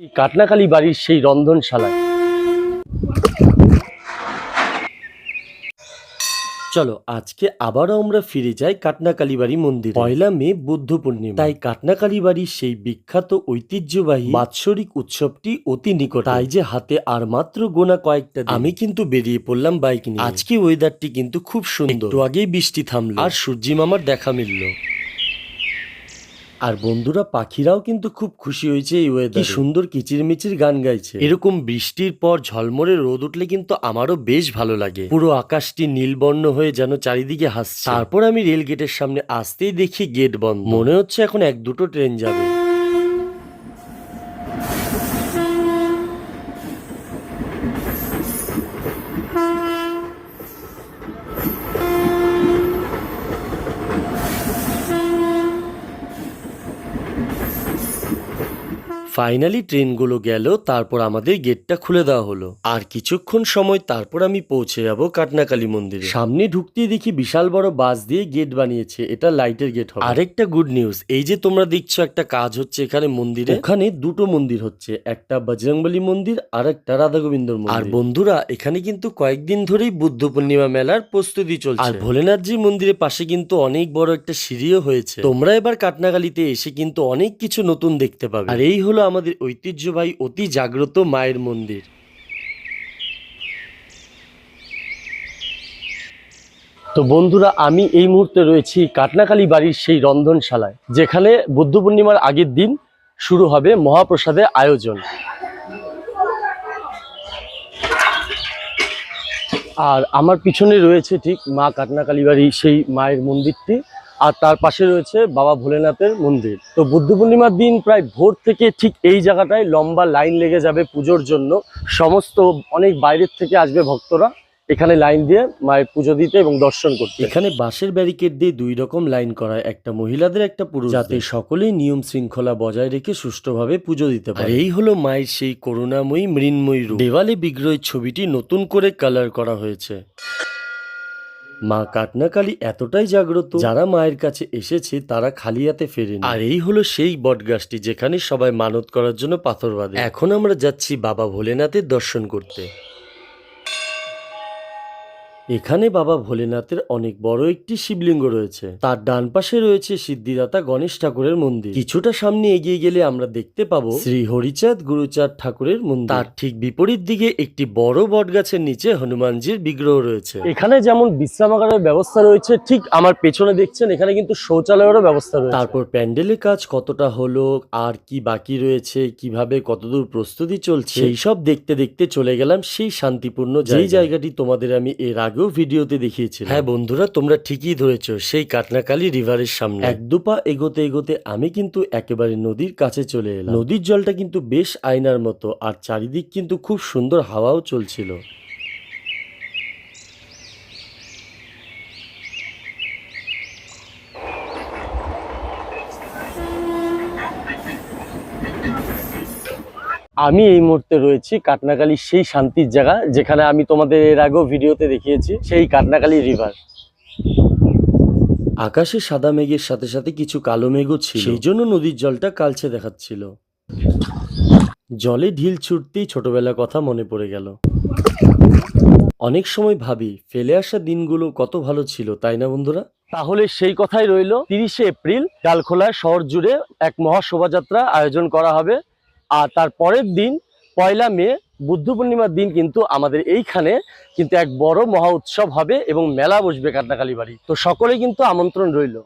কাটনাকালী বাড়ির সেই রন্ধনশালায় চলো আজকে আবারও আমরা ফিরে যাই কাটনাকালী বাড়ি মন্দির। 1 মে বুদ্ধ পূর্ণিমা, তাই কাটনাকালী বাড়ির সেই বিখ্যাত ঐতিহ্যবাহী বাৎসরিক উৎসবটি অতি নিকট। তাই যে হাতে আর মাত্র গোনা কয়েকটা দিন, আমি কিন্তু বেরিয়ে পড়লাম বাইক নিয়ে। আজকে ওয়েদারটি কিন্তু খুব সুন্দর, একটু আগেই বৃষ্টি থামলো আর সূর্যি মামার দেখা মিলল। আর বন্ধুরা পাখিরাও কিন্তু খুব খুশি হয়েছে এই ওয়েদারে, কি সুন্দর কিচিরমিচির গান গাইছে। এরকম বৃষ্টির পর ঝলমলে রোদ উঠলে কিন্তু আমারও বেশ ভালো লাগে, পুরো আকাশটি নীলবর্ণ হয়ে যেন চারিদিকে হাসছে। তারপর আমি রেল গেটের সামনে আসতেই দেখি গেট বন্ধ, মনে হচ্ছে এখন 1-2টো ট্রেন যাবে। ফাইনালি ট্রেনগুলো গেল, তারপর আমাদের গেটটা খুলে দেওয়া হলো। আর কিছুক্ষণ সময় তারপর আমি পৌঁছে যাব কাটনাকালী মন্দিরে। সামনে ঢুকতেই দেখি বিশাল বড় বাঁশ দিয়ে গেট বানিয়েছে, এটা লাইটের গেট হবে। আরেকটা গুড নিউজ, এই যে তোমরা দেখছো একটা কাজ হচ্ছে এখানে মন্দিরে, ওখানে 2টো মন্দির হচ্ছে, একটা বজরংবলী মন্দির আর একটা রাধা গোবিন্দর মন্দির। আর বন্ধুরা এখানে কিন্তু কয়েকদিন ধরেই বুদ্ধ পূর্ণিমা মেলার প্রস্তুতি চলছে। আর ভোলেনাথজি মন্দিরের পাশে কিন্তু অনেক বড় একটা সিঁড়িও হয়েছে। তোমরা এবার কাটনাকালীতে এসে কিন্তু অনেক কিছু নতুন দেখতে পাবে। আর এই হলো আমাদের ঐতিহ্যবাহী অতি জাগ্রত মায়ের মন্দির। তো বন্ধুরা আমি এই মুহূর্তে রয়েছি কাটনাকালী বাড়ির সেই রন্ধনশালায়, যেখানে বুদ্ধ পূর্ণিমার আগের দিন শুরু হবে মহাপ্রসাদের আয়োজন। আর আমার পিছনে রয়েছে ঠিক মা কাটনাকালী বাড়ির সেই মায়ের মন্দিরটি, আর তার পাশে রয়েছে বাবা ভোলেনাথের মন্দির। তো বুদ্ধ পূর্ণিমার দিন প্রায় ভোর থেকে ঠিক এই জায়গাটায় লম্বা লাইন লেগে যাবে পুজোর জন্য। সমস্ত অনেক বাইরের থেকে আসবে ভক্তরা এখানে লাইন দিয়ে মায়ের পুজো দিতে এবং দর্শন করতে। এখানে বাঁশের ব্যারিকেড দিয়ে 2 রকম লাইন করা, একটা মহিলাদের একটা পুরুষ, যাতে সকলেই নিয়ম শৃঙ্খলা বজায় রেখে সুষ্ঠুভাবে পুজো দিতে পারে। এই হলো মায়ের সেই করুণাময়ী মৃন্ময়ী রূপ। দেওয়ালে বিগ্রহের ছবিটি নতুন করে কালার করা হয়েছে। মা কাটনাকালী এতটাই জাগ্রত, যারা মায়ের কাছে এসেছে তারা খালি হাতে ফেরেনি। আর এই হলো সেই বটগাছটি যেখানে সবাই মানত করার জন্য পাথর বাঁধে। এখন আমরা যাচ্ছি বাবা ভোলেনাথের দর্শন করতে। এখানে বাবা ভোলেনাথের অনেক বড় একটি শিবলিঙ্গ রয়েছে, তার ডান পাশে রয়েছে সিদ্ধিদাতা গণেশ ঠাকুরের মন্দির। কিছুটা সামনে এগিয়ে গেলে আমরা দেখতে পাবো শ্রী হরিচাঁদ গুরুচাঁদ ঠাকুরের মন্দির। তার ঠিক বিপরীত দিকে একটি বড় বটগাছের নিচে হনুমানজির বিগ্রহ রয়েছে। এখানে যেমন বিশ্রামাগারের ব্যবস্থা রয়েছে, ঠিক আমার পেছনে দেখছেন এখানে কিন্তু শৌচালয়েরও ব্যবস্থা রয়েছে। তারপর প্যান্ডেলের কাজ কতটা হলো, আর কি বাকি রয়েছে, কিভাবে কতদূর প্রস্তুতি চলছে, সেই সব দেখতে দেখতে চলে গেলাম সেই শান্তিপূর্ণ যেই জায়গাটি তোমাদের আমি এর আগে ভিডিওতে দেখিয়েছি। হ্যাঁ বন্ধুরা তোমরা ঠিকই ধরেছো, সেই কাটনাকালী রিভারের সামনে। 1-2 পা এগোতে এগোতে আমি কিন্তু একেবারে নদীর কাছে চলে এলাম। নদীর জলটা কিন্তু বেশ আয়নার মতো, আর চারিদিক কিন্তু খুব সুন্দর হাওয়াও চলছিল। আমি এই মুহূর্তে রয়েছি কাটনাকালীর সেই শান্তির জায়গা, যেখানে আমি তোমাদের এর আগেও ভিডিওতে দেখিয়েছি, সেই কাটনাকালী রিভার। আকাশে সাদা মেঘের সাথে সাথে কিছু কালো মেঘও ছিল, সেই জন্য নদীর জলটা কালচে দেখাচ্ছিল। জলে ঢিল ছুটতেই ছোটবেলার কথা মনে পড়ে গেল। অনেক সময় ভাবি ফেলে আসা দিনগুলো কত ভালো ছিল, তাই না বন্ধুরা? তাহলে সেই কথাই রইল, 30শে এপ্রিল ডালখোলা শহর জুড়ে এক মহা শোভাযাত্রা আয়োজন করা হবে। আর তার পরের দিন 1 মে বুদ্ধ পূর্ণিমার দিন কিন্তু আমাদের এইখানে কিন্তু এক বড় মহা উৎসব হবে এবং মেলা বসবে কাটনাকালী বাড়ি। তো সকলে কিন্তু আমন্ত্রণ রইল।